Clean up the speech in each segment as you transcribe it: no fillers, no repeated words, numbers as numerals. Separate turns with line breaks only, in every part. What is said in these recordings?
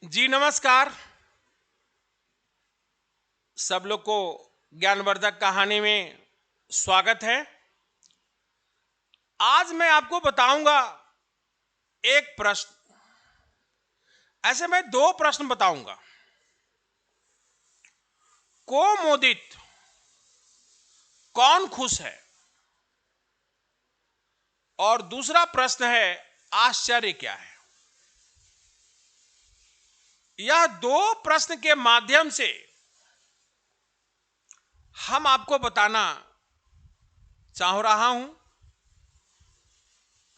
जी नमस्कार। सब लोग को ज्ञानवर्धक कहानी में स्वागत है। आज मैं आपको बताऊंगा एक प्रश्न। ऐसे मैं दो प्रश्न बताऊंगा। को मोदित कौन खुश है, और दूसरा प्रश्न है आश्चर्य क्या है। यह दो प्रश्न के माध्यम से हम आपको बताना चाह रहा हूं।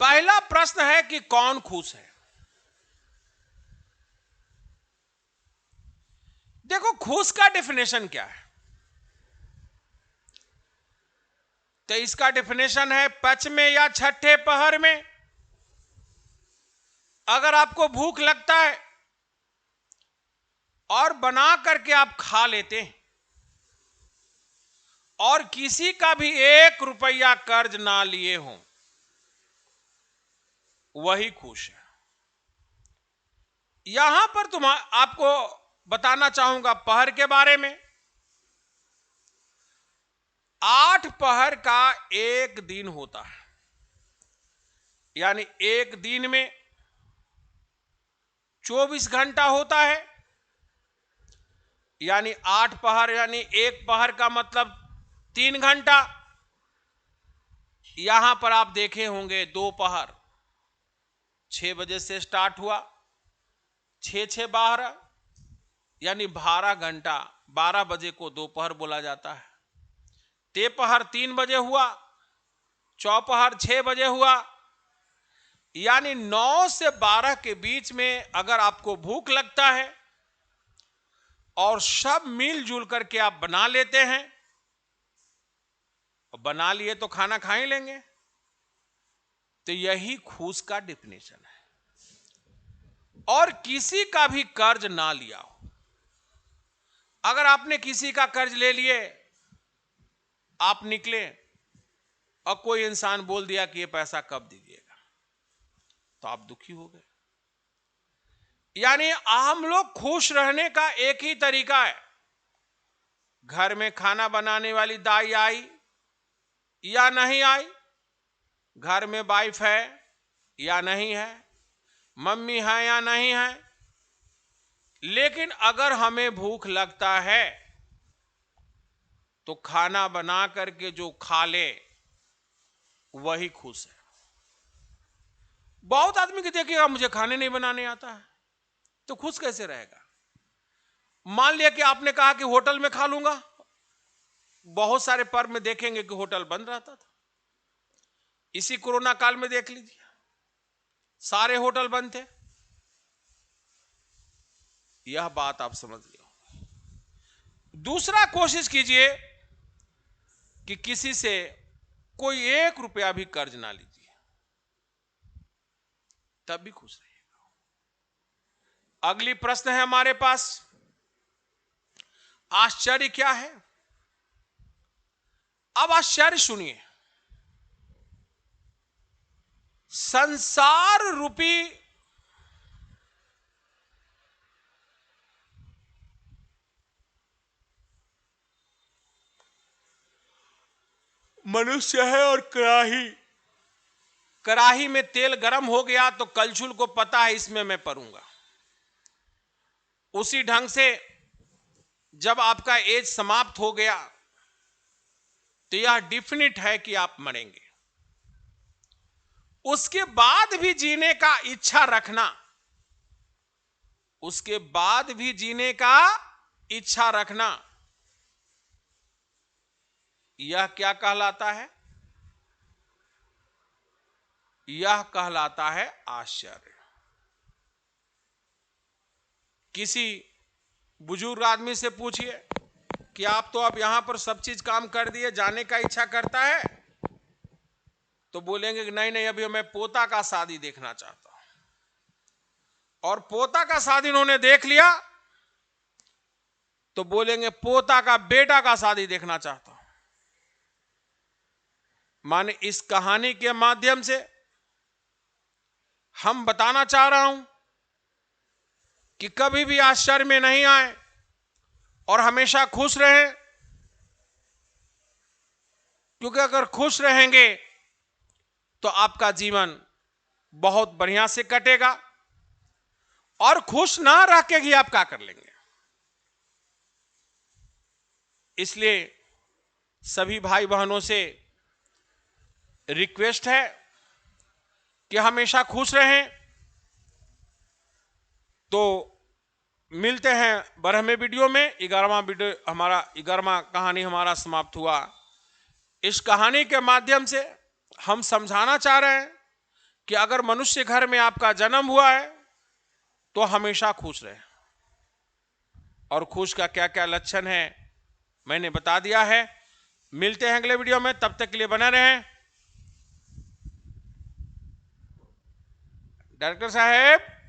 पहला प्रश्न है कि कौन खुश है। देखो, खुश का डेफिनेशन क्या है। तो इसका डेफिनेशन है, पचमें या छठे पहर में अगर आपको भूख लगता है और बना करके आप खा लेते हैं और किसी का भी 1 रुपया कर्ज ना लिए हो, वही खुश है। यहां पर आपको बताना चाहूंगा पहर के बारे में। 8 पहर का एक दिन होता है, यानी एक दिन में 24 घंटा होता है। यानी 8 पहर, यानी एक पहर का मतलब 3 घंटा। यहां पर आप देखे होंगे दोपहर 6 बजे से स्टार्ट हुआ, 6 6 12, यानी 12 घंटा। 12 बजे को दोपहर बोला जाता है। तेपहर 3 बजे हुआ, चौपहर 6 बजे हुआ। यानी 9 से 12 के बीच में अगर आपको भूख लगता है और सब मिलजुल करके आप बना लेते हैं, बना लिए तो खाना खा ही लेंगे, तो यही खुश का डेफिनेशन है। और किसी का भी कर्ज ना लिया हो। अगर आपने किसी का कर्ज ले लिए, आप निकले और कोई इंसान बोल दिया कि ये पैसा कब दीजिएगा, तो आप दुखी हो गए। यानी हम लोग खुश रहने का एक ही तरीका है। घर में खाना बनाने वाली दाई आई या नहीं आई, घर में वाइफ है या नहीं है, मम्मी है या नहीं है, लेकिन अगर हमें भूख लगता है तो खाना बना करके जो खा ले वही खुश है। बहुत आदमी की देखिएगा, मुझे खाने नहीं बनाने आता है, तो खुश कैसे रहेगा। मान लिया कि आपने कहा कि होटल में खा लूंगा। बहुत सारे पर्व में देखेंगे कि होटल बंद रहता था। इसी कोरोना काल में देख लीजिए, सारे होटल बंद थे। यह बात आप समझ लियो। दूसरा, कोशिश कीजिए कि किसी से कोई 1 रुपया भी कर्ज ना लीजिए, तब भी खुश रहिएगा। अगली प्रश्न है हमारे पास, आश्चर्य क्या है। अब आश्चर्य सुनिए। संसार रूपी मनुष्य है और कड़ाही में तेल गर्म हो गया तो कलछुल को पता है इसमें मैं परूंगा। उसी ढंग से जब आपका एज समाप्त हो गया तो यह डिफिनिट है कि आप मरेंगे। उसके बाद भी जीने का इच्छा रखना, उसके बाद भी जीने का इच्छा रखना, यह क्या कहलाता है। यह कहलाता है आश्चर्य। किसी बुजुर्ग आदमी से पूछिए कि आप तो अब यहां पर सब चीज काम कर दिए, जाने का इच्छा करता है, तो बोलेंगे कि नहीं नहीं, अभी मैं पोता का शादी देखना चाहता हूं। और पोता का शादी उन्होंने देख लिया तो बोलेंगे पोता का बेटा का शादी देखना चाहता हूं। माने इस कहानी के माध्यम से हम बताना चाह रहा हूं कि कभी भी आश्चर्य में नहीं आए और हमेशा खुश रहें, क्योंकि अगर खुश रहेंगे तो आपका जीवन बहुत बढ़िया से कटेगा, और खुश ना रह के ही आप क्या कर लेंगे। इसलिए सभी भाई बहनों से रिक्वेस्ट है कि हमेशा खुश रहें। तो मिलते हैं बारहवें वीडियो में। 11वां वीडियो हमारा 11वां कहानी हमारा समाप्त हुआ। इस कहानी के माध्यम से हम समझाना चाह रहे हैं कि अगर मनुष्य घर में आपका जन्म हुआ है तो हमेशा खुश रहे, और खुश का क्या क्या लक्षण है मैंने बता दिया है। मिलते हैं अगले वीडियो में, तब तक के लिए बने रहें। डायरेक्टर साहब।